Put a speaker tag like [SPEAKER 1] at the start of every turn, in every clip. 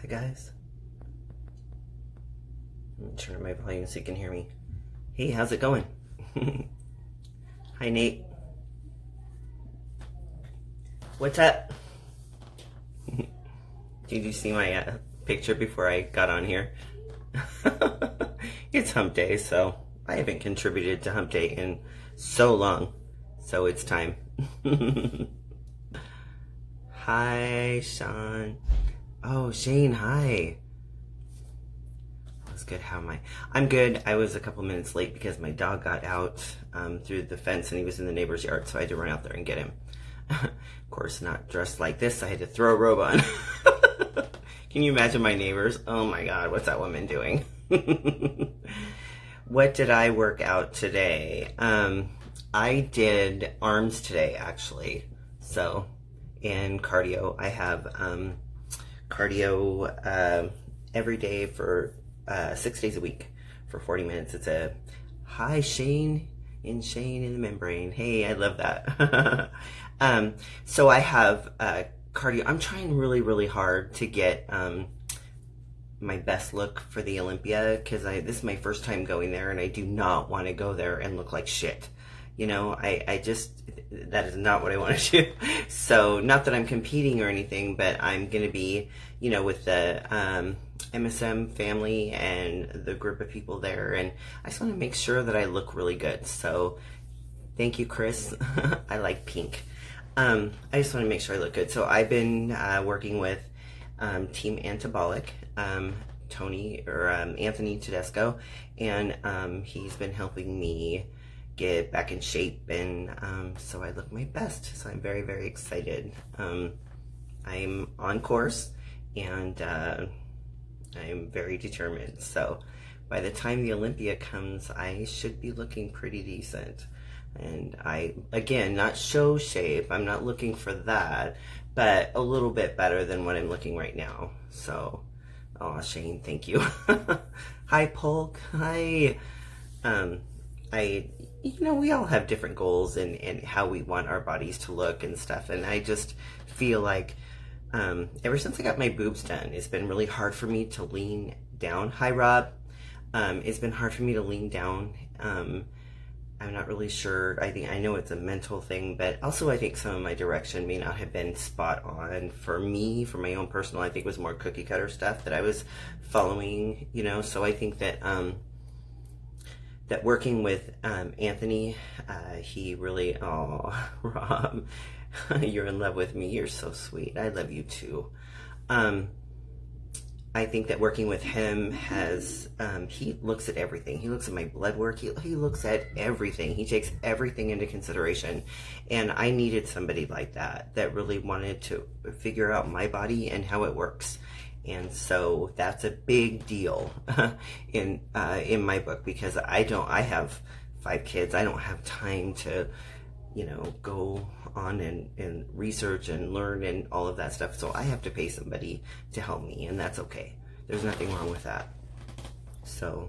[SPEAKER 1] Hi guys. Let me turn up my volume so you can hear me. Hey, how's it going? Hi Nate. What's up? Did you see my picture before I got on here? It's hump day, so I haven't contributed to hump day in so long. So it's time. Hi, Sean. Oh, Shane, hi. That's good. How am I? I'm good. I was a couple minutes late because my dog got out through the fence and he was in the neighbor's yard, so I had to run out there and get him. Of course, not dressed like this. I had to throw a robe on. Can you imagine my neighbors? Oh my God, what's that woman doing? What did I work out today? I did arms today, actually. So, and cardio. I have cardio every day for 6 days a week for 40 minutes. It's a hi Shane in the membrane. Hey, I love that. So I have cardio. I'm trying really hard to get my best look for the Olympia because this is my first time going there and I do not want to go there and look like shit. You know, I just, that is not what I want to do. So, not that I'm competing or anything, but I'm going to be, you know, with the MSM family and the group of people there. And I just want to make sure that I look really good. So, thank you, Chris. I like pink. I just want to make sure I look good. So, I've been working with Team Antabolic, Anthony Tedesco, and he's been helping me get back in shape, and so I look my best. So I'm very excited. I'm on course, and I'm very determined. So by the time the Olympia comes, I should be looking pretty decent. And again, not show shape. I'm not looking for that, but a little bit better than what I'm looking right now. So, oh, Shane, thank you. Hi, Polk. Hi. You know, we all have different goals and how we want our bodies to look and stuff. And I just feel like ever since I got my boobs done, it's been really hard for me to lean down. Hi, Rob. It's been hard for me to lean down. I'm not really sure. I know it's a mental thing, but also I think some of my direction may not have been spot on for me, for my own personal. I think it was more cookie cutter stuff that I was following, you know. So I think that that working with Anthony, he really, oh, Rob, you're in love with me. You're so sweet. I love you too. I think that working with him has, he looks at everything. He looks at my blood work. He looks at everything. He takes everything into consideration. And I needed somebody like that really wanted to figure out my body and how it works. And so that's a big deal in my book because I have 5 kids. I don't have time to, you know, go on and research and learn and all of that stuff. So I have to pay somebody to help me, and that's okay. There's nothing wrong with that. So,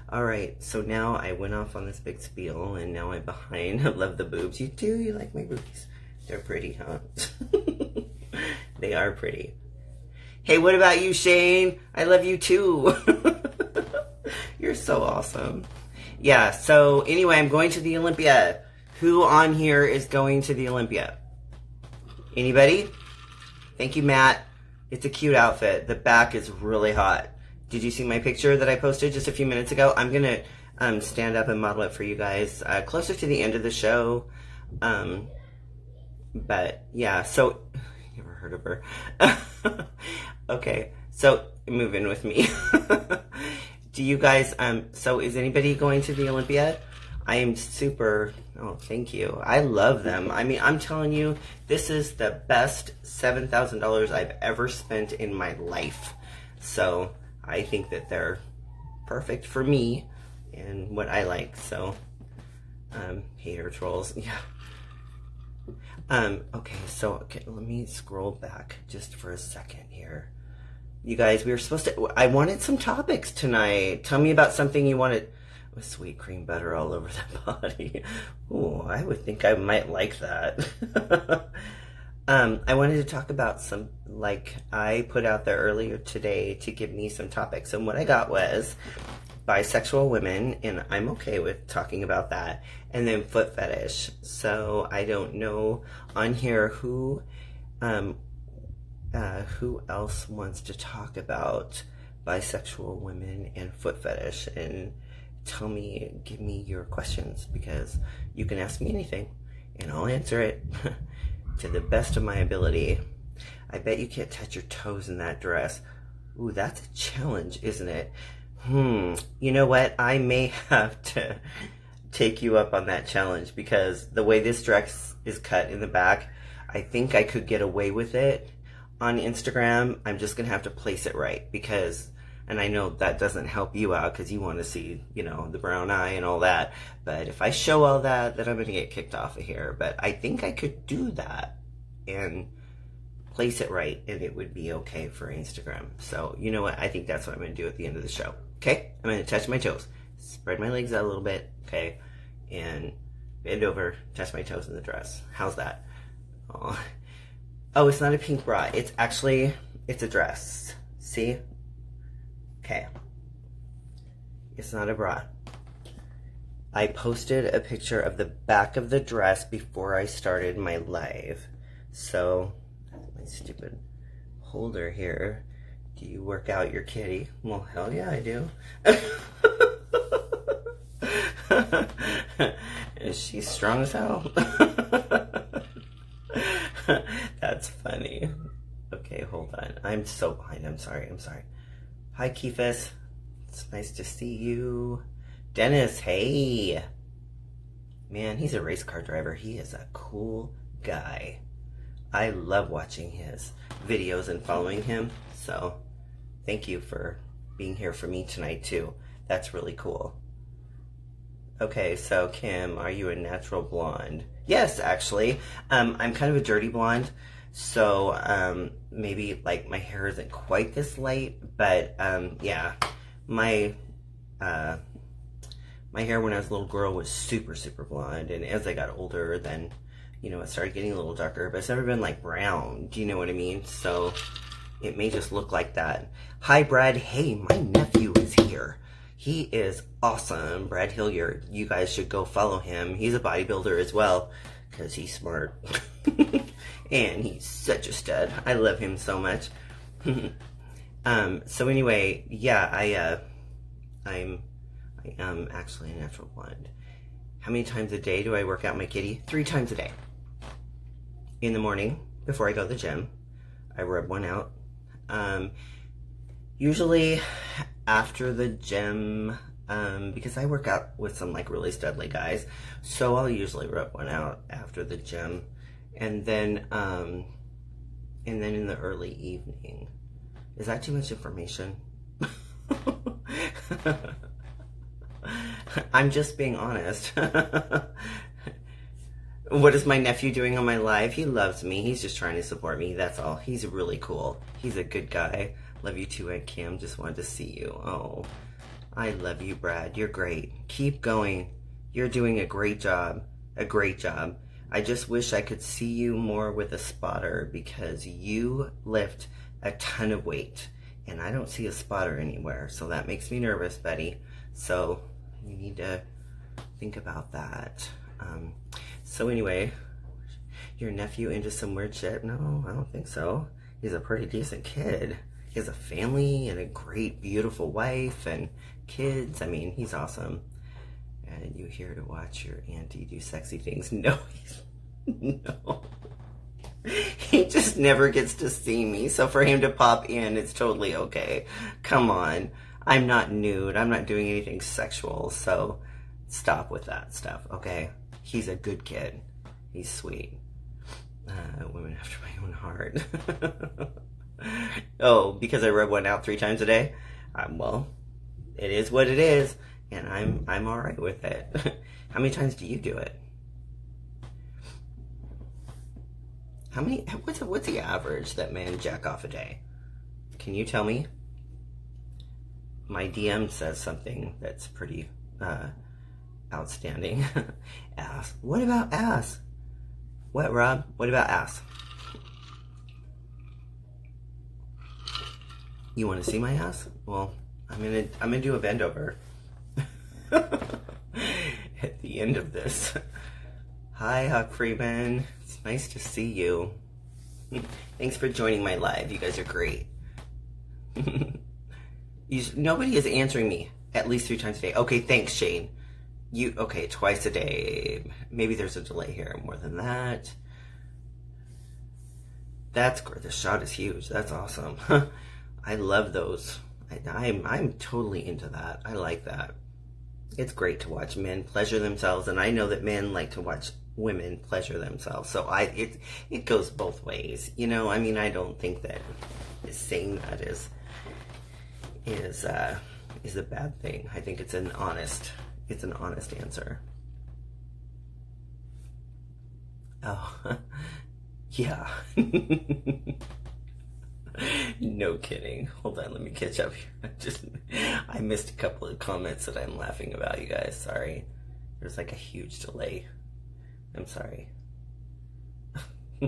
[SPEAKER 1] all right. So now I went off on this big spiel, and now I'm behind. I love the boobs. You do? You like my boobies? They're pretty, huh? They are pretty. Hey, what about you, Shane? I love you too. You're so awesome. Yeah, so anyway, I'm going to the Olympia. Who on here is going to the Olympia? Anybody? Thank you, Matt. It's a cute outfit. The back is really hot. Did you see my picture that I posted just a few minutes ago? I'm going to stand up and model it for you guys closer to the end of the show. But yeah, so... You ever heard of her? Okay, so move in with me. Do you guys, so is anybody going to the Olympia? I am super, oh, thank you. I love them. I mean, I'm telling you, this is the best $7,000 I've ever spent in my life. So I think that they're perfect for me and what I like. So, hater trolls, yeah. Okay, so let me scroll back just for a second here. You guys, we were supposed to, I wanted some topics tonight. Tell me about something you wanted. With sweet cream butter all over the body. Ooh, I would think I might like that. I wanted to talk about like I put out there earlier today to give me some topics. And what I got was bisexual women, and I'm okay with talking about that. And then foot fetish. So I don't know on here who else wants to talk about bisexual women and foot fetish, and give me your questions, because you can ask me anything and I'll answer it to the best of my ability. I bet you can't touch your toes in that dress. Ooh, that's a challenge, isn't it? You know what? I may have to take you up on that challenge, because the way this dress is cut in the back, I think I could get away with it on Instagram. I'm just gonna have to place it right, because, and I know that doesn't help you out because you want to see, you know, the brown eye and all that. But if I show all that, then I'm gonna get kicked off of here. But I think I could do that and place it right, and it would be okay for Instagram. So you know what? I think that's what I'm gonna do at the end of the show. Okay, I'm gonna touch my toes, spread my legs out a little bit, okay, and bend over, touch my toes in the dress. How's that? Oh, it's not a pink bra. It's a dress. See? Okay. It's not a bra. I posted a picture of the back of the dress before I started my live. So, my stupid holder here. Do you work out your kitty? Well, hell yeah, I do. Is she strong as hell? That's funny. Okay, hold on. I'm so behind. I'm sorry. Hi, Keefus. It's nice to see you. Dennis, hey. Man, he's a race car driver. He is a cool guy. I love watching his videos and following him. So, thank you for being here for me tonight, too. That's really cool. Okay, so Kim, are you a natural blonde? Yes, actually. I'm kind of a dirty blonde. So, maybe, like, my hair isn't quite this light. But, yeah. My hair when I was a little girl was super, super blonde. And as I got older, then, you know, it started getting a little darker. But it's never been, like, brown. Do you know what I mean? So, it may just look like that. Hi, Brad. Hey, my nephew is here. He is awesome. Brad Hilliard. You guys should go follow him. He's a bodybuilder as well, because he's smart. And he's such a stud. I love him so much. So anyway, yeah, I am actually a natural blonde. How many times a day do I work out my kitty? 3 times a day. In the morning, before I go to the gym, I rub one out. Usually after the gym, because I work out with some like really studly guys, so I'll usually rub one out after the gym, and then in the early evening. Is that too much information? I'm just being honest. What is my nephew doing on my live? He loves me. He's just trying to support me. That's all. He's really cool. He's a good guy. Love you too, Aunt Kim. Just wanted to see you. Oh, I love you, Brad. You're great. Keep going. You're doing a great job. A great job. I just wish I could see you more with a spotter, because you lift a ton of weight. And I don't see a spotter anywhere. So that makes me nervous, Betty. So you need to think about that. So anyway, your nephew into some weird shit? No, I don't think so. He's a pretty decent kid. He has a family and a great, beautiful wife and kids. I mean, he's awesome. And you here to watch your auntie do sexy things? No, no. He just never gets to see me. So for him to pop in, it's totally okay. Come on. I'm not nude. I'm not doing anything sexual. So stop with that stuff, okay? He's a good kid. He's sweet. Women after my own heart. Oh, because I rub one out 3 times a day? Well, it is what it is, and I'm all right with it. How many times do you do it? How many? What's the average that men jack off a day? Can you tell me? My DM says something that's pretty outstanding. Ass. What about ass? What, Rob? What about ass? You want to see my ass? Well, I'm gonna do a bend over at the end of this. Hi, Huck Freeman. It's nice to see you. Thanks for joining my live. You guys are great. Nobody is answering me at least 3 times a day. Okay, thanks, Shane. Okay, twice a day. Maybe there's a delay here. More than that. That's great. The shot is huge. That's awesome. I love those. I'm totally into that. I like that. It's great to watch men pleasure themselves, and I know that men like to watch women pleasure themselves. So it goes both ways. You know, I mean, I don't think that saying that is a bad thing. I think it's an honest answer. Oh, yeah. No kidding. Hold on, let me catch up here. I missed a couple of comments that I'm laughing about, you guys. Sorry. There's like a huge delay. I'm sorry. On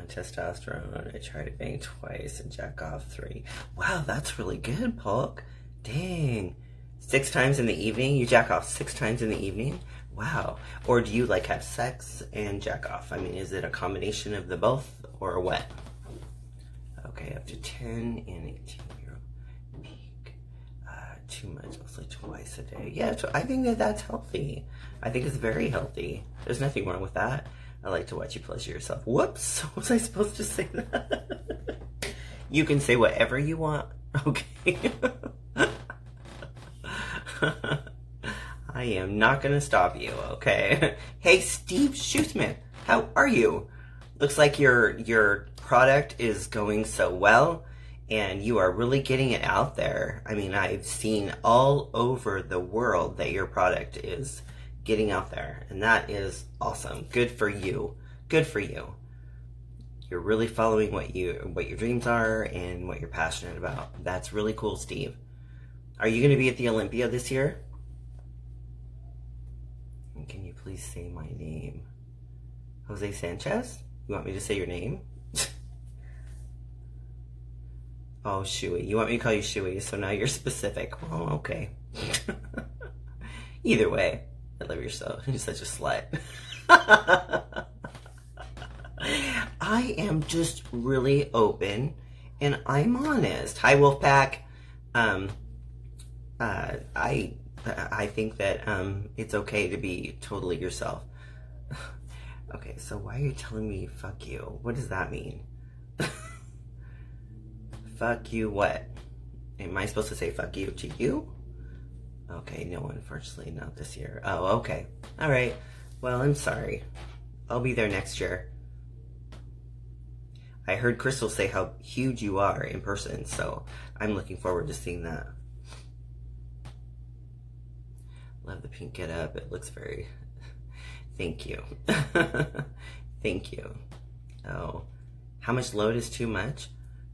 [SPEAKER 1] testosterone, I tried to bang twice and jack off 3. Wow, that's really good, Polk. Dang. 6 times in the evening? You jack off 6 times in the evening? Wow. Or do you like have sex and jack off? I mean, is it a combination of the both or what? Okay, up to 10 and 18-year-old peak. Too much, mostly twice a day. Yeah, so I think that that's healthy. I think it's very healthy. There's nothing wrong with that. I like to watch you pleasure yourself. Whoops, was I supposed to say that? You can say whatever you want. Okay. I am not going to stop you, okay? Hey, Steve Shoesmith, how are you? Looks like your product is going so well, and you are really getting it out there. I mean, I've seen all over the world that your product is getting out there, and that is awesome. Good for you. Good for you. You're really following what your dreams are and what you're passionate about. That's really cool, Steve. Are you going to be at the Olympia this year? And can you please say my name? Jose Sanchez? You want me to say your name? Oh, Shuey. You want me to call you Shuey, so now you're specific. Oh, okay. Either way, I love yourself. You're such a slut. I am just really open, and I'm honest. Hi, Wolfpack. I think that it's okay to be totally yourself. Okay, so why are you telling me fuck you? What does that mean? Fuck you what? Am I supposed to say fuck you to you? Okay, no, unfortunately not this year. Oh, okay. All right. Well, I'm sorry. I'll be there next year. I heard Crystal say how huge you are in person, so I'm looking forward to seeing that. Love the pink get up. It looks very... Thank you. Thank you. Oh, how much load is too much?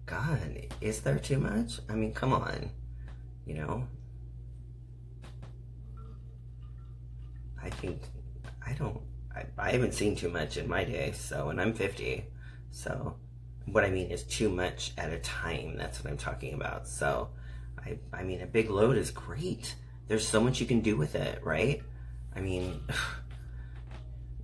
[SPEAKER 1] God, is there too much? I mean, come on. You know? I think... I haven't seen too much in my day, so, and I'm 50, so what I mean is too much at a time. That's what I'm talking about. So, I mean, a big load is great. There's so much you can do with it, right? I mean,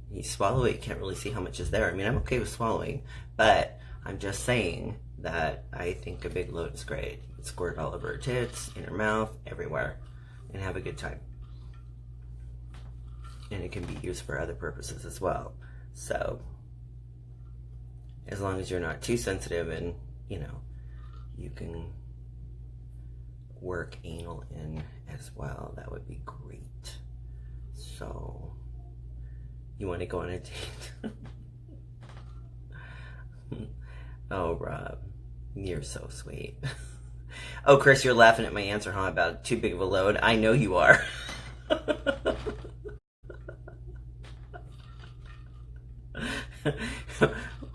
[SPEAKER 1] you swallow it, you can't really see how much is there. I mean, I'm okay with swallowing, but I'm just saying that I think a big load is great. Squirt all over her tits, in her mouth, everywhere, and have a good time. And it can be used for other purposes as well. So, as long as you're not too sensitive and, you know, you can work anal in as well, that would be great. So, you want to go on a date? Oh, Rob, you're so sweet. Oh, Chris, you're laughing at my answer, huh, about too big of a load? I know you are.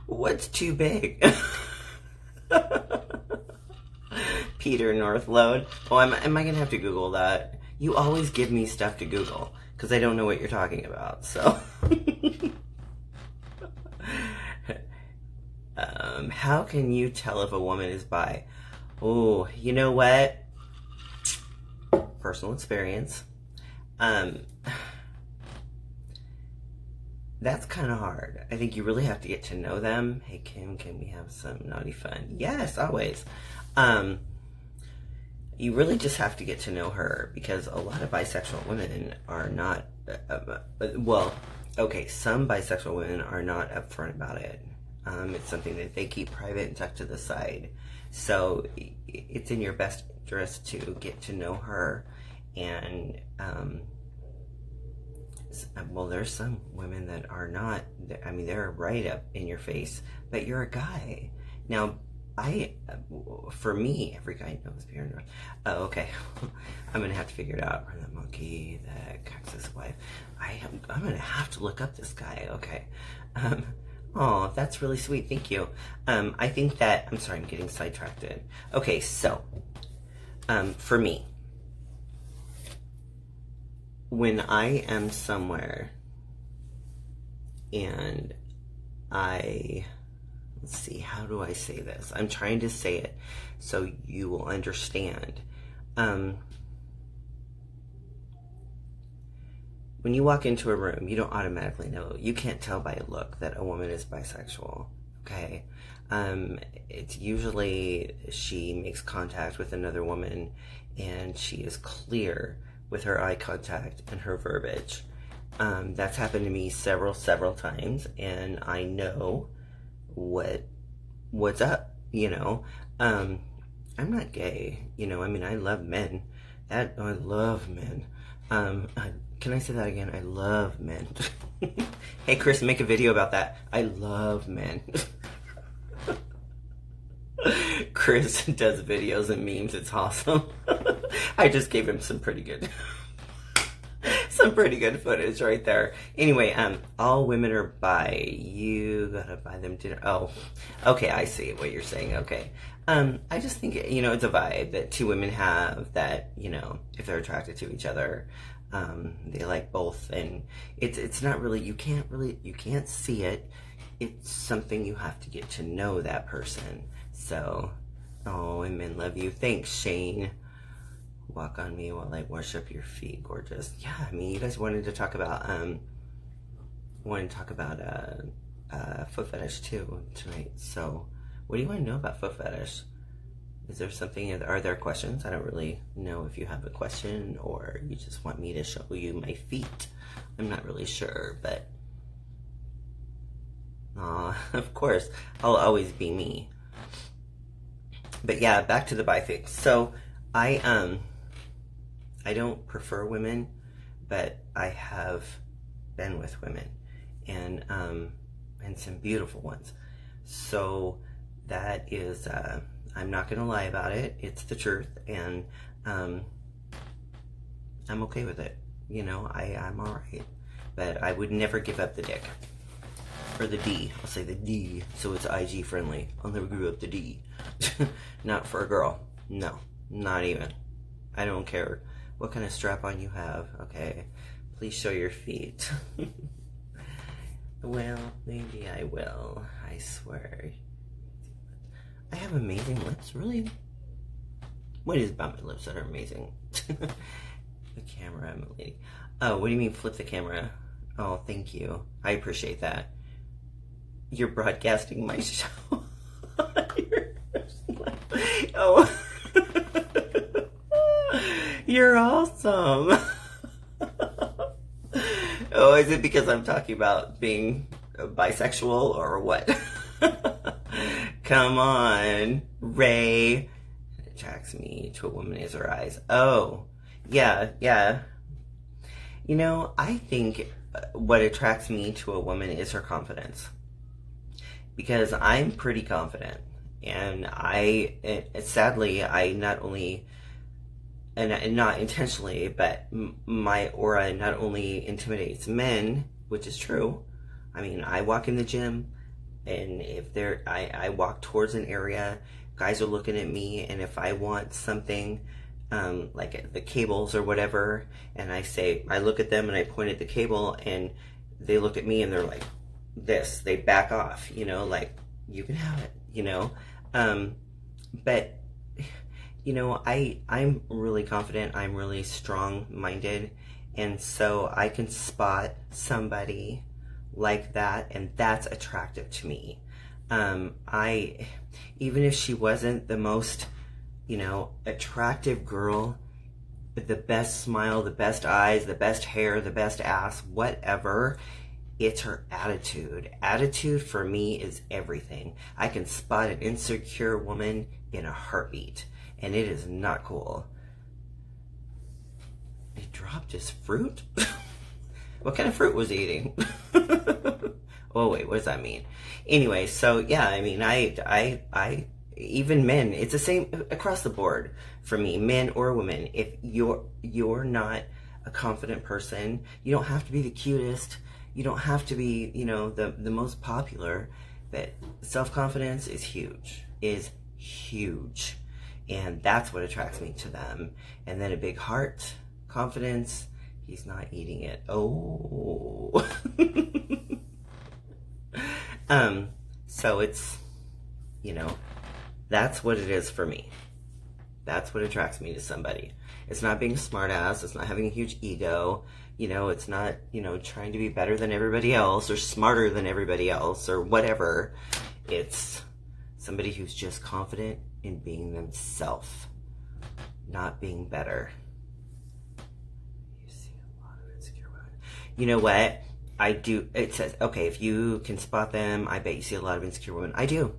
[SPEAKER 1] What's too big? Peter Northload. Oh, am I going to have to Google that? You always give me stuff to Google because I don't know what you're talking about. So How can you tell if a woman is bi? Oh, you know what? Personal experience. That's kind of hard. I think you really have to get to know them. Hey, Kim, can we have some naughty fun? Yes, always. You really just have to get to know her, because a lot of bisexual women are not, well, okay, some bisexual women are not upfront about it. It's something that they keep private and tucked to the side. So it's in your best interest to get to know her. And, well, there's some women that are not, I mean, they're right up in your face, but you're a guy. Now, for me, every guy knows Bjorn. Oh, okay. I'm gonna have to figure it out. The monkey that cocks his wife. I'm gonna have to look up this guy. Okay. Oh, that's really sweet. Thank you. I think that, I'm sorry, I'm getting sidetracked. Okay, so, for me, when I am somewhere and let's see, how do I say this? I'm trying to say it so you will understand. When you walk into a room, you don't automatically know. You can't tell by a look that a woman is bisexual, okay? It's usually she makes contact with another woman and she is clear with her eye contact and her verbiage. That's happened to me several times, and I know what's up, you know. I'm not gay, you know. I mean, I love men. I love men. Can I say that again? I love men. Hey, Chris, make a video about that. I love men. Chris does videos and memes. It's awesome. I just gave him some pretty good footage right there. Anyway, all women are bi. You gotta buy them dinner. Oh, okay, I see what you're saying. Okay. I just think, you know, it's a vibe that two women have, that, you know, if they're attracted to each other, they like both, and it's not really, you can't see it. It's something you have to get to know that person. So, oh, and men love you. Thanks, Shane. Walk on me while I worship your feet, gorgeous. Yeah, I mean, you guys wanted to talk about foot fetish too tonight. So, what do you want to know about foot fetish? Is there something? Are there questions? I don't really know if you have a question or you just want me to show you my feet. I'm not really sure, but of course, I'll always be me. But yeah, back to the bi thing. So I don't prefer women, but I have been with women, and some beautiful ones. So that is, I'm not gonna lie about it. It's the truth, and I'm okay with it. You know, I'm all right, but I would never give up the dick. Or the D. I'll say the D, so it's IG friendly. I'll never give up the D. Not for a girl. No, not even. I don't care what kind of strap-on you have. Okay, please show your feet. Well, maybe I will. I swear. I have amazing lips, really? What is about my lips that are amazing? The camera, I'm a lady. Oh, what do you mean flip the camera? Oh, thank you. I appreciate that. You're broadcasting my show. Oh. You're awesome. Oh, is it because I'm talking about being bisexual or what? Come on, Ray. It attracts me to a woman is her eyes. Oh, yeah. You know, I think what attracts me to a woman is her confidence. Because I'm pretty confident. And sadly, I not only, and not intentionally, but my aura not only intimidates men, which is true. I mean, I walk in the gym, and if I walk towards an area, guys are looking at me, and if I want something, like the cables or whatever, and I look at them and I point at the cable, and they look at me and they're like this, they back off, you know, like, you can have it, you know? But, you know, I'm really confident. I'm really strong-minded. And so I can spot somebody like that, and that's attractive to me. Even if she wasn't the most, you know, attractive girl, with the best smile, the best eyes, the best hair, the best ass, whatever, it's her attitude. Attitude for me is everything. I can spot an insecure woman in a heartbeat, and it is not cool. He dropped his fruit? What kind of fruit was he eating? Oh wait, what does that mean? Anyway, so yeah, I mean, I even men, it's the same across the board for me, men or women. If you're not a confident person, you don't have to be the cutest, you don't have to be, you know, the most popular, but self-confidence is huge, and that's what attracts me to them. And then a big heart, confidence. He's not eating it. Oh. So it's, you know, that's what it is for me. That's what attracts me to somebody. It's not being a smartass. It's not having a huge ego. You know, it's not, you know, trying to be better than everybody else or smarter than everybody else or whatever. It's somebody who's just confident in being themselves, not being better. You see a lot of insecure women. You know what? I do. It says, okay, if you can spot them, I bet you see a lot of insecure women. I do.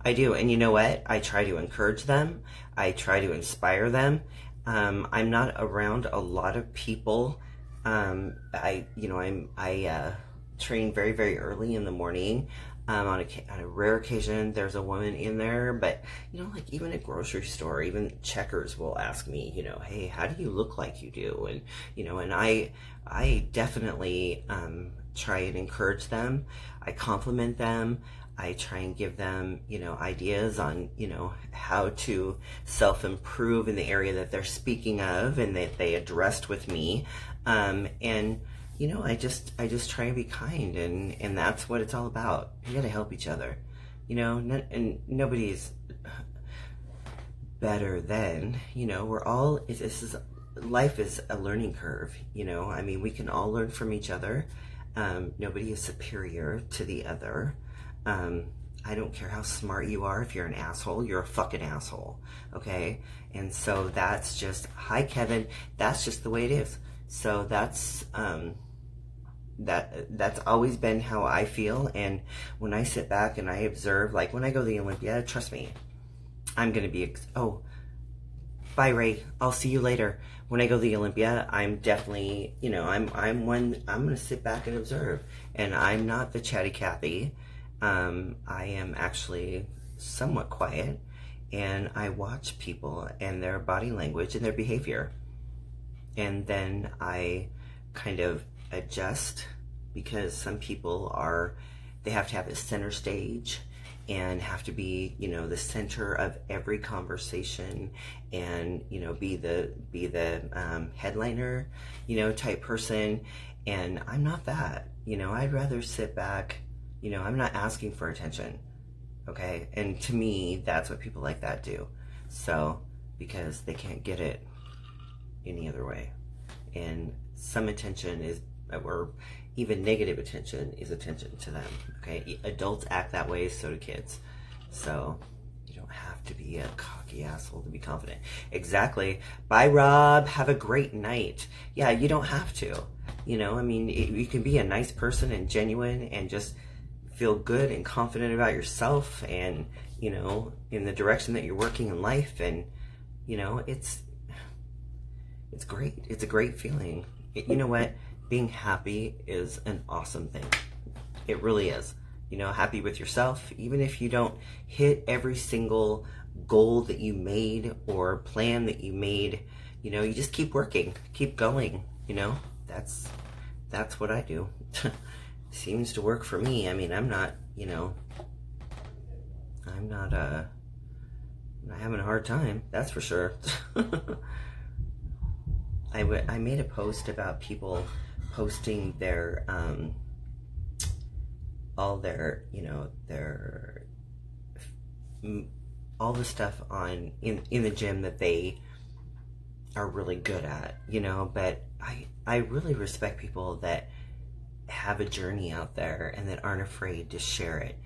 [SPEAKER 1] And you know what? I try to encourage them. I try to inspire them. I'm not around a lot of people. I train very, very early in the morning. On a rare occasion, there's a woman in there, but, you know, like even at grocery store, even checkers will ask me, you know, hey, how do you look like you do? And, you know, and I definitely try and encourage them. I compliment them. I try and give them, you know, ideas on, you know, how to self-improve in the area that they're speaking of and that they addressed with me. And, you know, I just try and be kind, and that's what it's all about. You got to help each other, you know, and nobody's better than, you know, life is a learning curve, you know. I mean, we can all learn from each other. Nobody is superior to the other. I don't care how smart you are. If you're an asshole, you're a fucking asshole. Okay. And so that's just, hi Kevin, that's just the way it is. So that's always been how I feel. And when I sit back and I observe, like when I go to the Olympia, trust me, I'm going to be, oh, bye Ray, I'll see you later. When I go to the Olympia, I'm definitely, you know, I'm going to sit back and observe. And I'm not the chatty Cathy. I am actually somewhat quiet, and I watch people and their body language and their behavior. And then I kind of adjust, because some people they have to have a center stage and have to be, you know, the center of every conversation, and, you know, be the headliner, you know, type person. And I'm not that, you know. I'd rather sit back. You know, I'm not asking for attention, okay? And to me, that's what people like that do. So, because they can't get it any other way. And some attention is, or even negative attention is attention to them, okay? Adults act that way, so do kids. So, you don't have to be a cocky asshole to be confident. Exactly. Bye, Rob. Have a great night. Yeah, you don't have to. You know, I mean, you can be a nice person and genuine and just feel good and confident about yourself and, you know, in the direction that you're working in life. And, you know, it's great. It's a great feeling. You know what? Being happy is an awesome thing. It really is. You know, happy with yourself, even if you don't hit every single goal that you made or plan that you made, you know, you just keep working, keep going, you know. That's what I do. Seems to work for me. I mean, I'm not, you know, I'm not having a hard time, that's for sure. I made a post about people posting their, all their, you know, their all the stuff in the gym that they are really good at, you know, but I really respect people that have a journey out there and that aren't afraid to share it.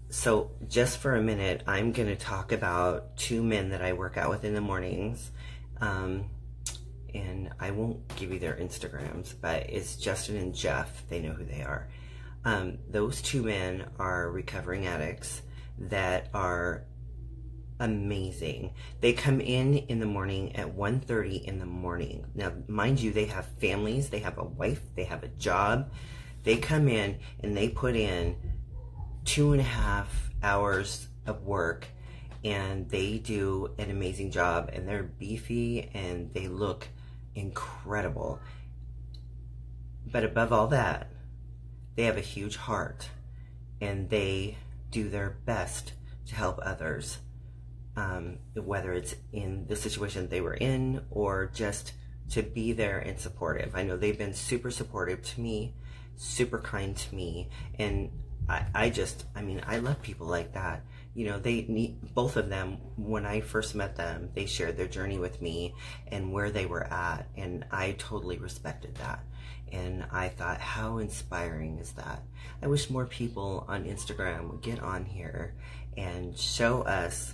[SPEAKER 1] So just for a minute, I'm going to talk about two men that I work out with in the mornings. And I won't give you their Instagrams, but it's Justin and Jeff. They know who they are. Those two men are recovering addicts that are amazing. They come in the morning at 1:30 in the morning. Now, mind you, they have families, they have a wife, they have a job. They come in and they put in 2.5 hours of work, and they do an amazing job, and they're beefy and they look incredible. But above all that, they have a huge heart, and they do their best to help others, whether it's in the situation they were in or just to be there and supportive. I know they've been super supportive to me, super kind to me, and I love people like that. You know, both of them, when I first met them, they shared their journey with me and where they were at, and I totally respected that. And I thought, how inspiring is that? I wish more people on Instagram would get on here and show us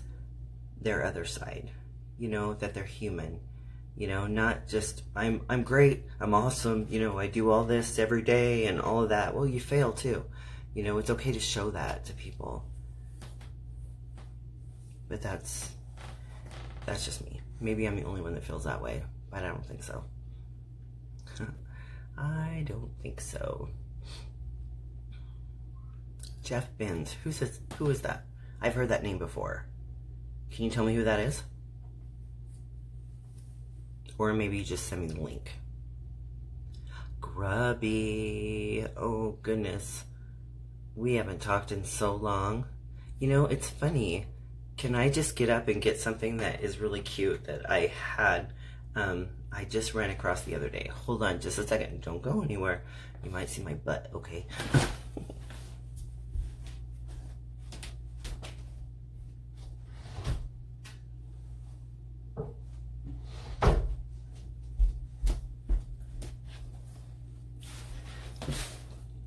[SPEAKER 1] their other side, you know, that they're human, you know, not just, I'm great, I'm awesome, you know, I do all this every day and all of that. Well, you fail too. You know, it's okay to show that to people. But that's just me. Maybe I'm the only one that feels that way, but I don't think so. I don't think so. Jeff Binns. Who is that? I've heard that name before. Can you tell me who that is? Or maybe you just send me the link. Grubby. Oh, goodness. We haven't talked in so long. You know, it's funny. Can I just get up and get something that is really cute that I had, I just ran across the other day. Hold on just a second. Don't go anywhere. You might see my butt, okay?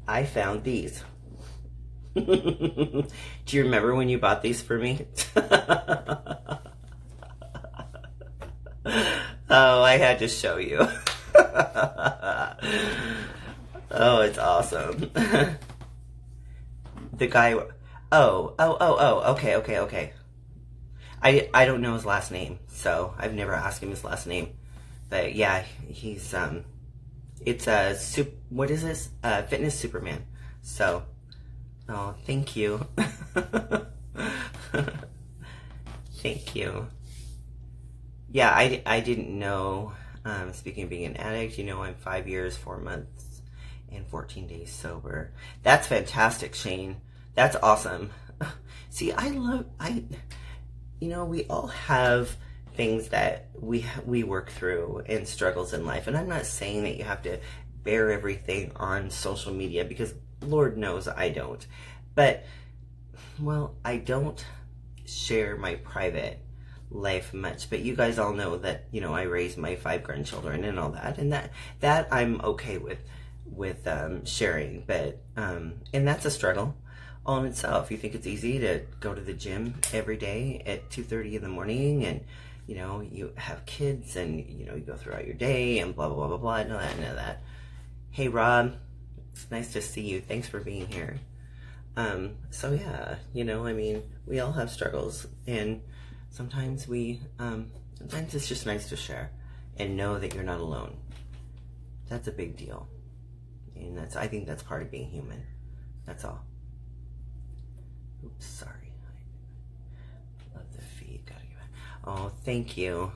[SPEAKER 1] I found these. Do you remember when you bought these for me? Oh, I had to show you. Oh, it's awesome. The guy, okay. I don't know his last name, so I've never asked him his last name. But yeah, he's, it's a, what is this? Fitness Superman. So, oh, thank you. Thank you. Yeah, I didn't know, speaking of being an addict, you know, I'm 5 years, 4 months, and 14 days sober. That's fantastic, Shane. That's awesome. See, you know, we all have things that we work through and struggles in life. And I'm not saying that you have to bear everything on social media, because Lord knows I don't. But, well, I don't share my private life much, but you guys all know that, you know, I raised my 5 grandchildren and all that, and that I'm okay with sharing. But and that's a struggle all in itself. You think it's easy to go to the gym every day at 2:30 in the morning, and you know, you have kids, and you know, you go throughout your day and blah blah blah blah blah. I know that. Hey Rob, it's nice to see you. Thanks for being here. So yeah, you know, I mean, we all have struggles, and sometimes sometimes it's just nice to share and know that you're not alone. That's a big deal. And I think that's part of being human. That's all. Oops, sorry. I love the feed. Gotta get back. Oh, thank you.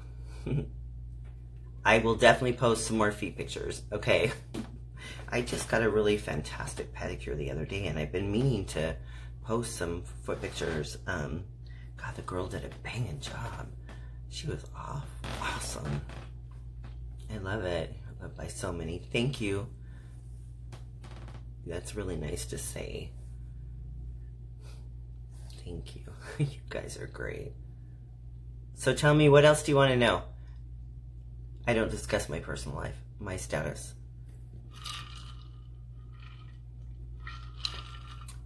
[SPEAKER 1] I will definitely post some more feet pictures, okay? I just got a really fantastic pedicure the other day, and I've been meaning to post some foot pictures. God, the girl did a banging job. She was awesome. I love it. Loved by so many. Thank you. That's really nice to say. Thank you. You guys are great. So tell me, what else do you want to know? I don't discuss my personal life, my status.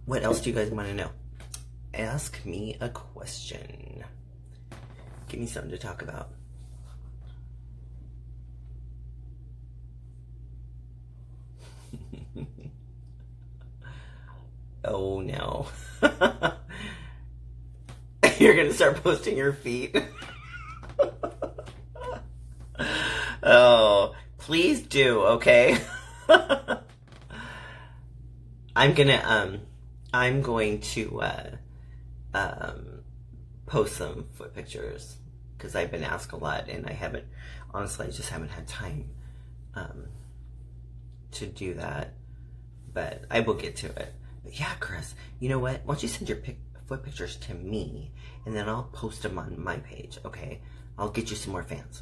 [SPEAKER 1] What else do you guys want to know? Ask me a question. Give me something to talk about. Oh no. You're gonna start posting your feet. Oh, please do, okay? I'm going to post some foot pictures because I've been asked a lot and honestly, I just haven't had time to do that, but I will get to it. But yeah, Chris, you know what? Why don't you send your foot pictures to me and then I'll post them on my page, okay? I'll get you some more fans.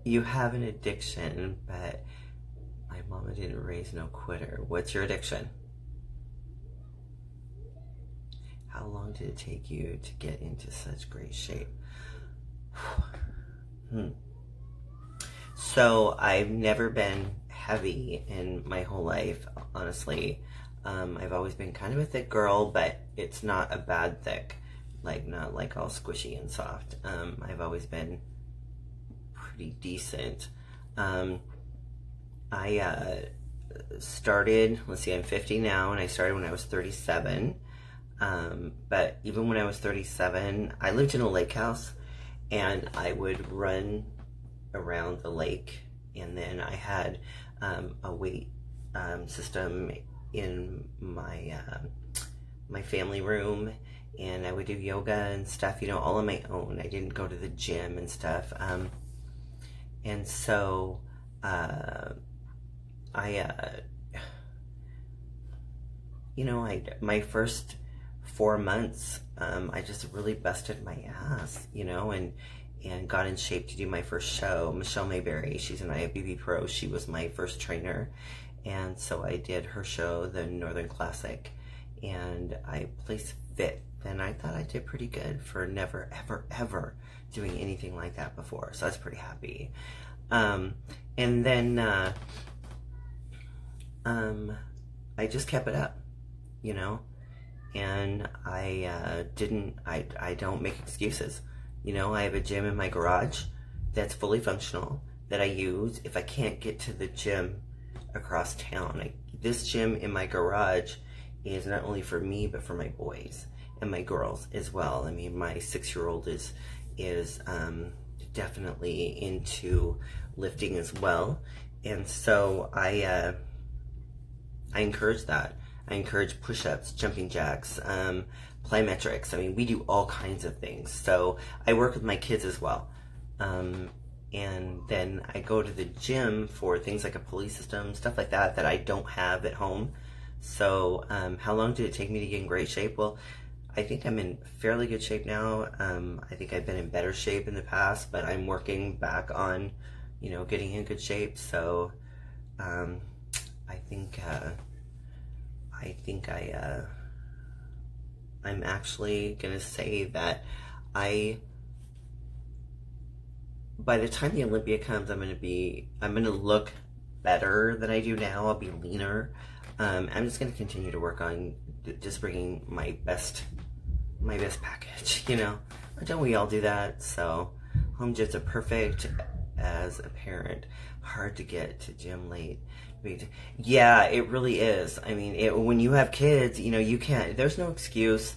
[SPEAKER 1] You have an addiction, but my mama didn't raise no quitter. What's your addiction? How long did it take you to get into such great shape? So I've never been heavy in my whole life, honestly. I've always been kind of a thick girl, but it's not a bad thick, like not like all squishy and soft. I've always been pretty decent. I started, let's see, I'm 50 now, and I started when I was 37. But even when I was 37, I lived in a lake house, and I would run around the lake, and then I had a weight system in my my family room, and I would do yoga and stuff, you know, all on my own. I didn't go to the gym and stuff. And so you know, my first 4 months, I just really busted my ass, you know, and got in shape to do my first show. Michelle Mayberry, she's an IFBB pro. She was my first trainer. And so I did her show, the Northern Classic, and I placed 5th. And I thought I did pretty good for never, ever, ever doing anything like that before. So I was pretty happy. And then I just kept it up, you know, and I don't make excuses. You know, I have a gym in my garage that's fully functional that I use if I can't get to the gym across town. This gym in my garage is not only for me, but for my boys and my girls as well. I mean, my 6-year-old is definitely into lifting as well. And so I encourage that. I encourage push-ups, jumping jacks, plyometrics. I mean, we do all kinds of things. So I work with my kids as well. And then I go to the gym for things like a pulley system, stuff like that, that I don't have at home. So how long did it take me to get in great shape? Well, I think I'm in fairly good shape now. I think I've been in better shape in the past, but I'm working back on, you know, getting in good shape. So I'm actually gonna say that by the time the Olympia comes, I'm gonna look better than I do now. I'll be leaner. I'm just gonna continue to work on just bringing my best package, you know. Don't we all do that? So home gyms are perfect as a parent. Hard to get to gym late. Yeah, it really is. I mean, when you have kids, you know, you can't, there's no excuse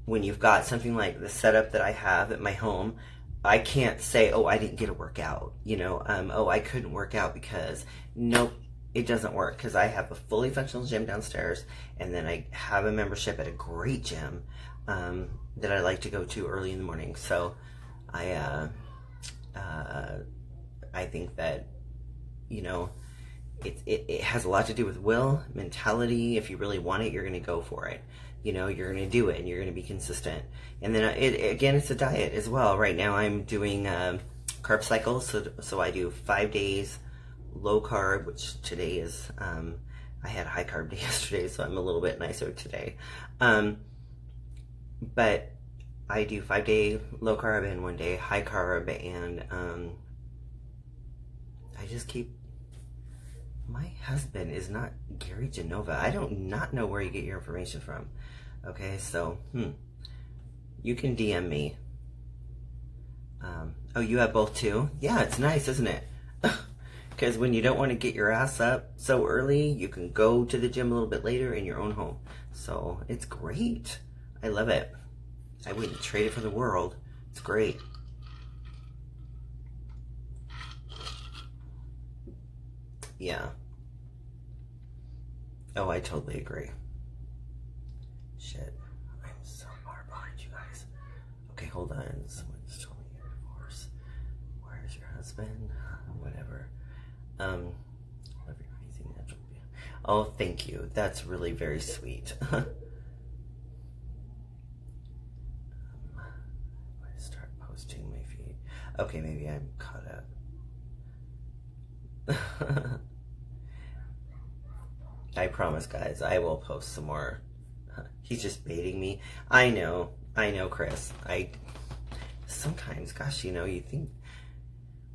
[SPEAKER 1] when you've got something like the setup that I have at my home. I can't say, oh, I didn't get a workout, you know, oh, I couldn't work out because, nope, it doesn't work, because I have a fully functional gym downstairs, and then I have a membership at a great gym that I like to go to early in the morning. So I think that, you know, it has a lot to do with will, mentality. If you really want it, you're going to go for it. You know, you're going to do it, and you're going to be consistent. And then again, it's a diet as well. Right now I'm doing carb cycles. So I do 5 days low carb, which today is I had a high carb day yesterday, so I'm a little bit nicer today. But I do 5-day low carb and 1-day high carb, and I just keep. My husband is not Gary Genova. I don't not know where you get your information from. Okay, so you can DM me. Oh, you have both too? Yeah, it's nice, isn't it? Because when you don't want to get your ass up so early, you can go to the gym a little bit later in your own home. So it's great. I love it. I wouldn't trade it for the world. It's great. Yeah. Oh, I totally agree. Shit. I'm so far behind you guys. Okay, hold on. Someone just told me you're divorced. Where's your husband? Whatever. Love your amazing natural beauty. Oh, thank you. That's really very sweet. I'm going to start posting my feed. Okay, maybe I'm caught up. I promise, guys, I will post some more. He's just baiting me. I know, Chris. Sometimes, gosh, you think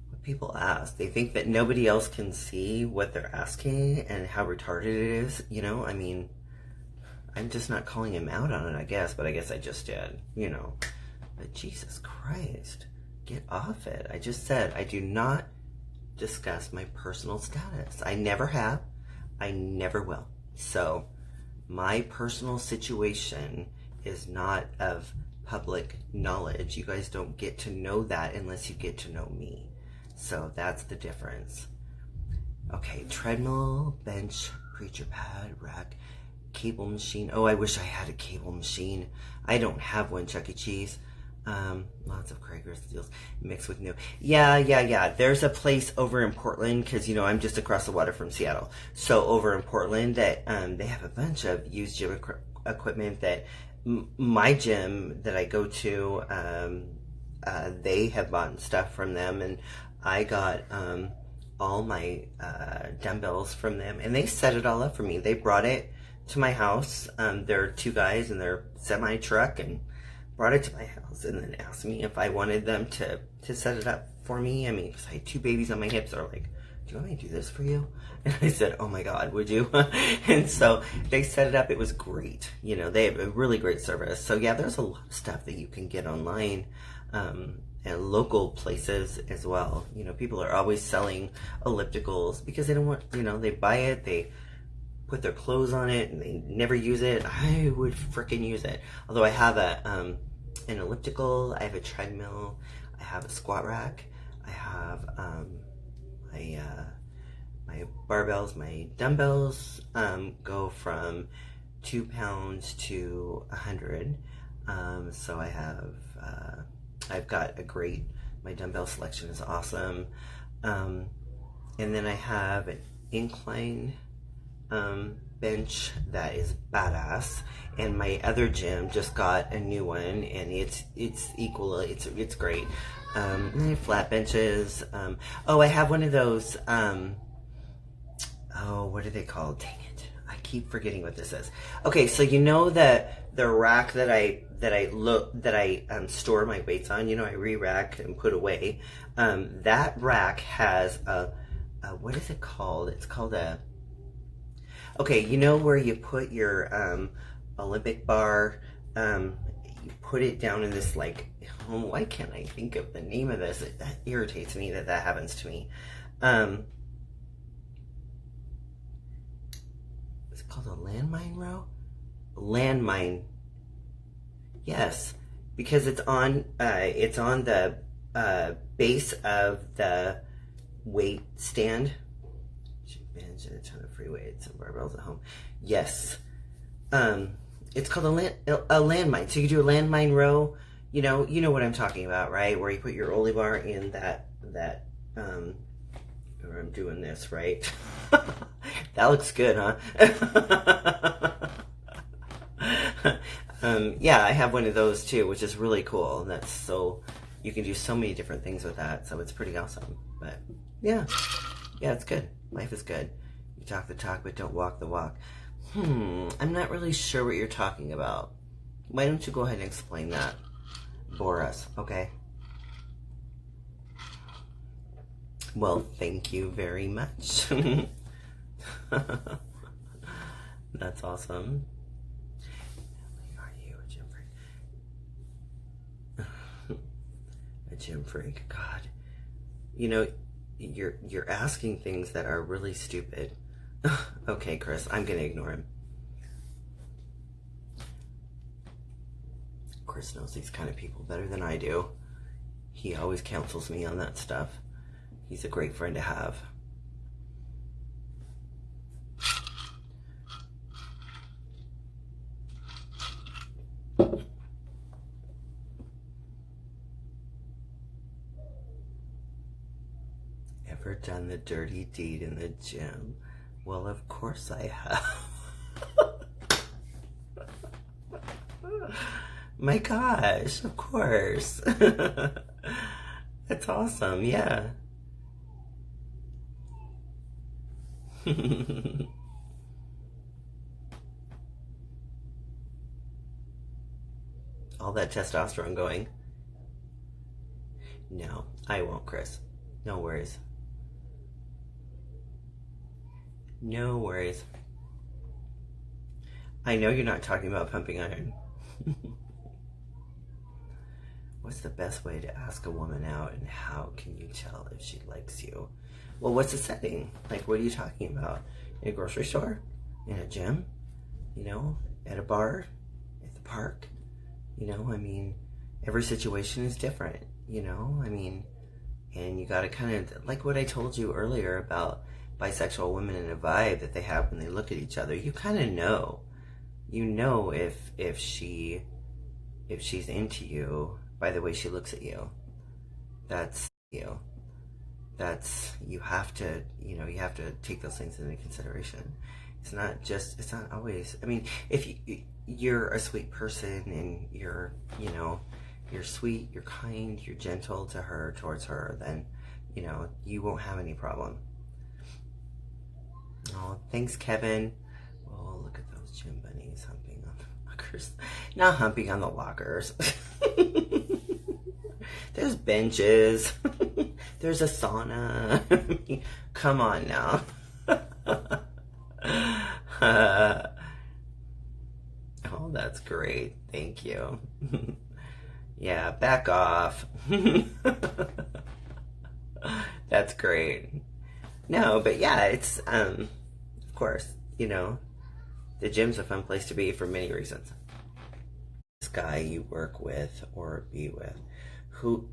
[SPEAKER 1] when people ask, they think that nobody else can see what they're asking and how retarded it is. I mean, I'm just not calling him out on it, I guess, but I guess I just did, But Jesus Christ, get off it. I just said I do not discuss my personal status. I never have. I never will. So my personal situation is not of public knowledge. You guys don't get to know that unless you get to know me. So that's the difference. Okay, treadmill, bench, preacher pad, rack, cable machine. Oh, I wish I had a cable machine. I don't have one, Chuck E. Cheese. Lots of Krager's deals mixed with new. Yeah. There's a place over in Portland, because I'm just across the water from Seattle. So over in Portland, that they have a bunch of used gym equipment that my gym that I go to, they have bought stuff from them, and I got all my dumbbells from them, and they set it all up for me. They brought it to my house. There are 2 guys in their semi truck and brought it to my house, and then asked me if I wanted them to set it up for me. I mean, because I had 2 babies on my hips. They're like, do you want me to do this for you? And I said, oh my God, would you? And so they set it up. It was great. They have a really great service. So yeah, there's a lot of stuff that you can get online, and local places as well. People are always selling ellipticals because they don't want, they buy it, they put their clothes on it, and they never use it. I would frickin' use it. Although I have an elliptical, I have a treadmill, I have a squat rack, I have my barbells, my dumbbells go from 2 pounds to 100. So I have I've got my dumbbell selection is awesome. And then I have an incline bench that is badass, and my other gym just got a new one, and it's equal. It's great. And I have flat benches. I have one of those. What are they called? Dang it! I keep forgetting what this is. Okay, so the rack that I store my weights on. I re-rack and put away. That rack has a what is it called? It's called a. Okay, where you put your Olympic bar, you put it down in this, why can't I think of the name of this? That irritates me that happens to me. Is it called a landmine row? Landmine. Yes, because it's on the base of the weight stand. Bench and a ton of free weights and barbells at home. Yes. It's called a landmine. So you do a landmine row. You know what I'm talking about, right? Where you put your Oli bar in that or I'm doing this, right? That looks good, huh? Yeah, I have one of those too, which is really cool. That's so you can do so many different things with that, so it's pretty awesome. But yeah, it's good. Life is good. You talk the talk, but don't walk the walk. I'm not really sure what you're talking about. Why don't you go ahead and explain that? Bore us, okay? Well, thank you very much. That's awesome. Are you a gym freak? A gym freak, God. You know, you're asking things that are really stupid. Okay, Chris, I'm gonna ignore him. Chris knows these kind of people better than I do. He always counsels me on that stuff. He's a great friend to have. Ever done the dirty deed in the gym? Well, of course I have. My gosh, of course. That's awesome, yeah. All that testosterone going. No, I won't, Chris. No worries. No worries. I know you're not talking about pumping iron. What's the best way to ask a woman out, and how can you tell if she likes you? Well, what's the setting? Like, what are you talking about? In a grocery store? In a gym? You know, at a bar? At the park? You know, I mean, every situation is different, you know? I mean, and you gotta kind of, like what I told you earlier about bisexual women and a vibe that they have when they look at each other, you kind of know. You know if she's into you by the way she looks at you. That's you. You have to, you know, you have to take those things into consideration. It's not always, I mean, if you're a sweet person and you're, you know, you're sweet, you're kind, you're gentle towards her, then, you know, you won't have any problem. Oh, thanks, Kevin. Oh, look at those gym bunnies humping on the lockers. Not humping on the lockers. There's benches. There's a sauna. Come on now. Oh, that's great. Thank you. Yeah, back off. That's great. No, but yeah, it's, of course, you know, the gym's a fun place to be for many reasons. This guy you work with or be with, who,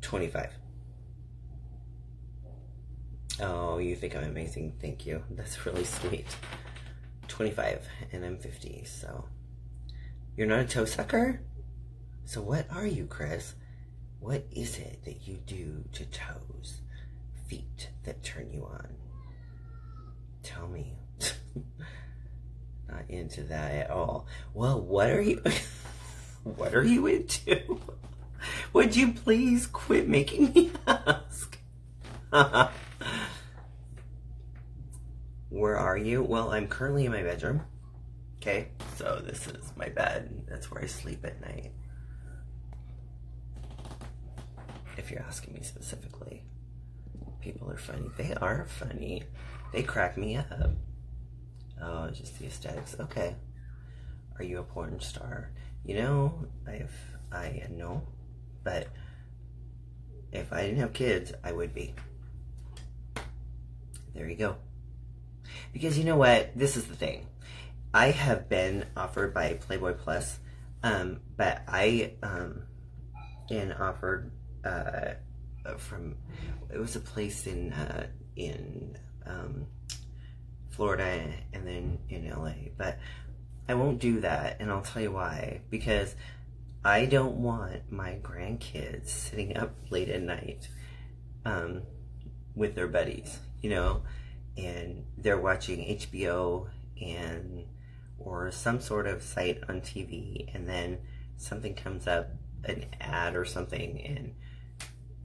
[SPEAKER 1] 25. Oh, you think I'm amazing. Thank you. That's really sweet. 25, and I'm 50, so. You're not a toe sucker? So what are you, Chris? What is it that you do to toes, feet that turn you on? Tell me. Not into that at all. Well, what are you what are you into? Would you please quit making me ask? Where are you? Well, I'm currently in my bedroom. Okay, so this is my bed. That's where I sleep at night. If you're asking me specifically. People are funny. They are funny. They crack me up. Oh, just the aesthetics. Okay. Are you a porn star? You know, I know, but if I didn't have kids, I would be. There you go. Because you know what? This is the thing. I have been offered by Playboy Plus, but I and offered from, it was a place in Florida and then in LA, but I won't do that, and I'll tell you why. Because I don't want my grandkids sitting up late at night with their buddies, you know, and they're watching HBO and or some sort of site on TV, and then something comes up, an ad or something, and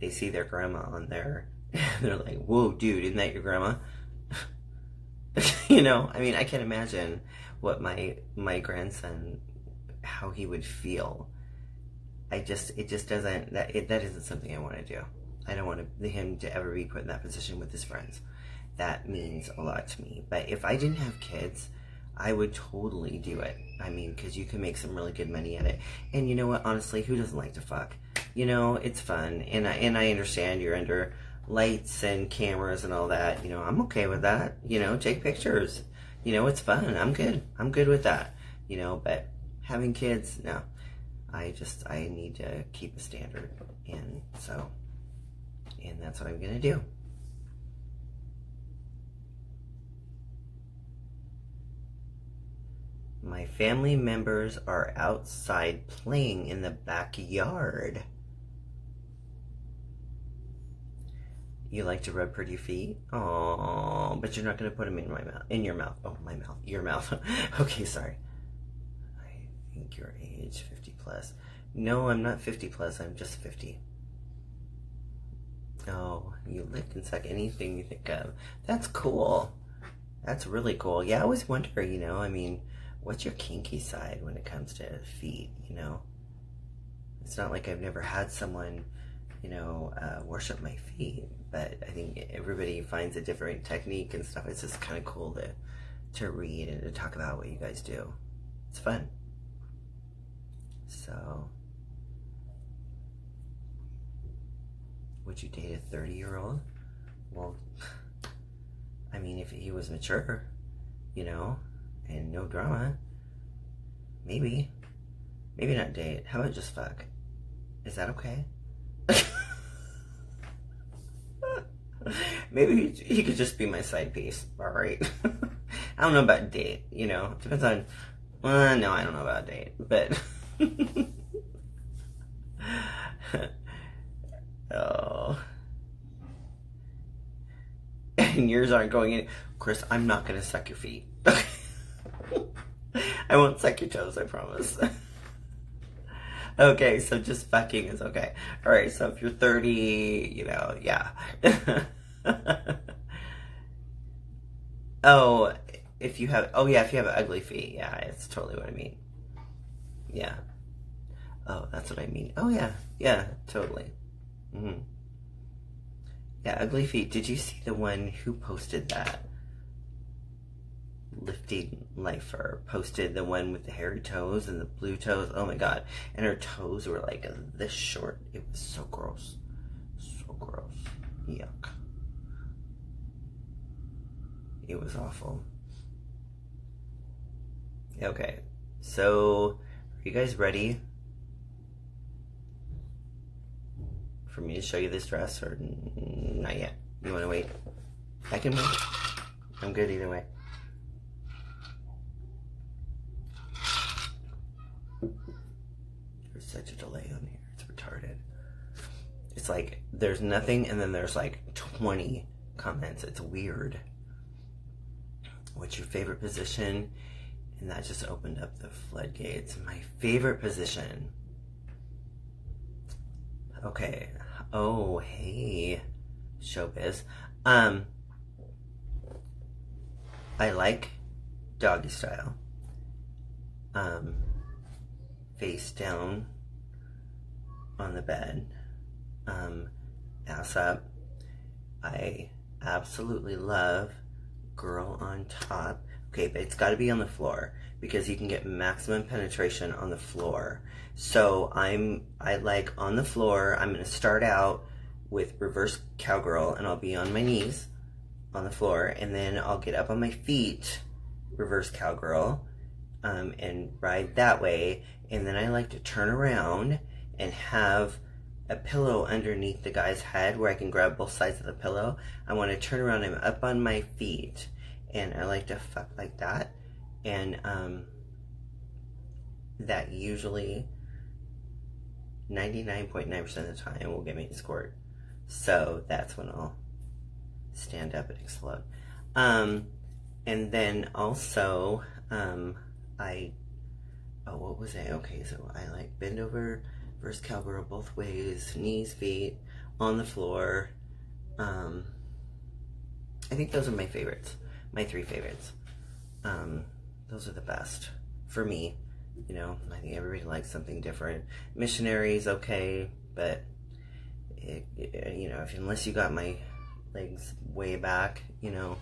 [SPEAKER 1] they see their grandma on there, and they're like, whoa, dude, isn't that your grandma? You know, I mean, I can imagine what my grandson, how he would feel. It just doesn't, that isn't something I want to do. I don't want him to ever be put in that position with his friends. That means a lot to me. But if I didn't have kids, I would totally do it. I mean, because you can make some really good money at it. And you know what? Honestly, who doesn't like to fuck? You know, it's fun. And I understand you're under lights and cameras and all that. You know, I'm okay with that. You know, take pictures. You know, it's fun. I'm good. I'm good with that. You know, but having kids, no. I need to keep a standard. And that's what I'm going to do. My family members are outside playing in the backyard. You like to rub pretty feet? Oh, but you're not going to put them in my mouth. In your mouth. Oh, my mouth. Your mouth. Okay, sorry. I think your age 50 plus. No, I'm not 50 plus. I'm just 50. Oh, you lick and suck anything you think of. That's cool. That's really cool. Yeah, I always wonder, you know, I mean, what's your kinky side when it comes to feet, you know? It's not like I've never had someone, you know, worship my feet, but I think everybody finds a different technique and stuff. It's just kind of cool to read and to talk about what you guys do. It's fun. So, would you date a 30-year-old? Well, I mean, if he was mature, you know, and no drama, maybe not date. How about just fuck? Is that okay? Maybe he could just be my side piece. All right. I don't know about date, you know. Depends on, well, no, I don't know about date, but oh. And yours aren't going in. Chris, I'm not going to suck your feet. I won't suck your toes, I promise. Okay, so just fucking is okay. Alright, so if you're 30, you know, yeah. Oh, if you have an ugly feet, yeah, it's totally what I mean. Yeah. Oh, that's what I mean. Oh, yeah, totally. Mm-hmm. Yeah, ugly feet. Did you see the one who posted that? Lifting Lifer posted the one with the hairy toes and the blue toes. Oh my god. And her toes were like this short. It was so gross. So gross. Yuck. It was awful. Okay. So, are you guys ready for me to show you this dress, or not yet? You want to wait? I can wait. I'm good either way. There's such a delay on here. It's retarded. It's like there's nothing and then there's like 20 comments. It's weird. What's your favorite position? And that just opened up the floodgates. My favorite position. Okay. Oh, hey, showbiz. I like doggy style. Face down on the bed. Ass up. I absolutely love girl on top. Okay, but it's got to be on the floor because you can get maximum penetration on the floor. So I like on the floor. I'm going to start out with reverse cowgirl and I'll be on my knees on the floor, and then I'll get up on my feet, reverse cowgirl, and ride that way. And then I like to turn around and have a pillow underneath the guy's head where I can grab both sides of the pillow. I want to turn around and I'm up on my feet, and I like to fuck like that. And that usually 99.9% of the time will get me to squirt. So that's when I'll stand up and explode. And then also, what was I? Okay, so I like bend over reverse cowgirl both ways, knees, feet, on the floor. I think those are my favorites, my 3 favorites. Those are the best for me. You know, I think everybody likes something different. Missionary is okay, but you know, unless you got my legs way back, you know,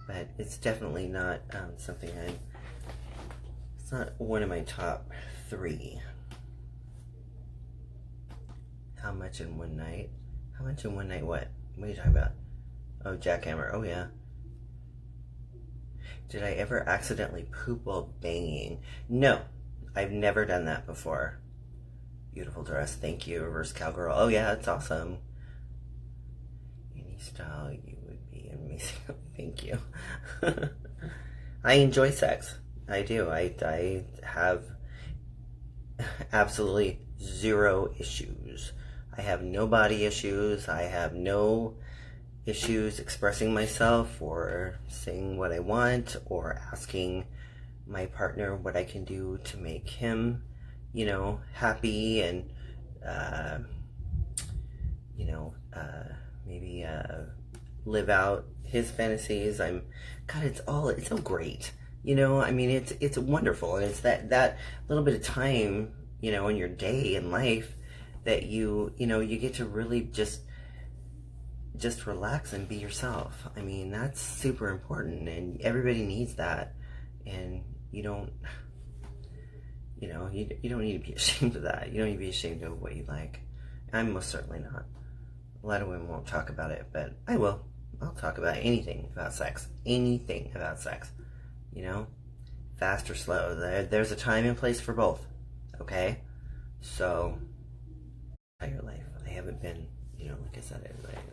[SPEAKER 1] but it's definitely not something it's not one of my top 3. How much in one night? How much in one night? What are you talking about? Oh, jackhammer. Oh, yeah. Did I ever accidentally poop while banging? No, I've never done that before. Beautiful dress. Thank you, reverse cowgirl. Oh, yeah, it's awesome. Any style you would be amazing. Thank you. I enjoy sex. I do. I have absolutely 0 issues. I have no body issues. I have no issues expressing myself or saying what I want or asking my partner what I can do to make him, you know, happy and, you know, maybe live out his fantasies. God, it's so great. You know, I mean, it's wonderful. And it's that little bit of time, you know, in your day and life that you know, you get to really just relax and be yourself. I mean, that's super important, and everybody needs that. And you don't, you know, you don't need to be ashamed of that. You don't need to be ashamed of what you like. I'm most certainly not. A lot of women won't talk about it, but I will. I'll talk about anything about sex. Anything about sex. You know, fast or slow. There's a time and place for both. Okay? So, your life. I haven't been, you know, like I said,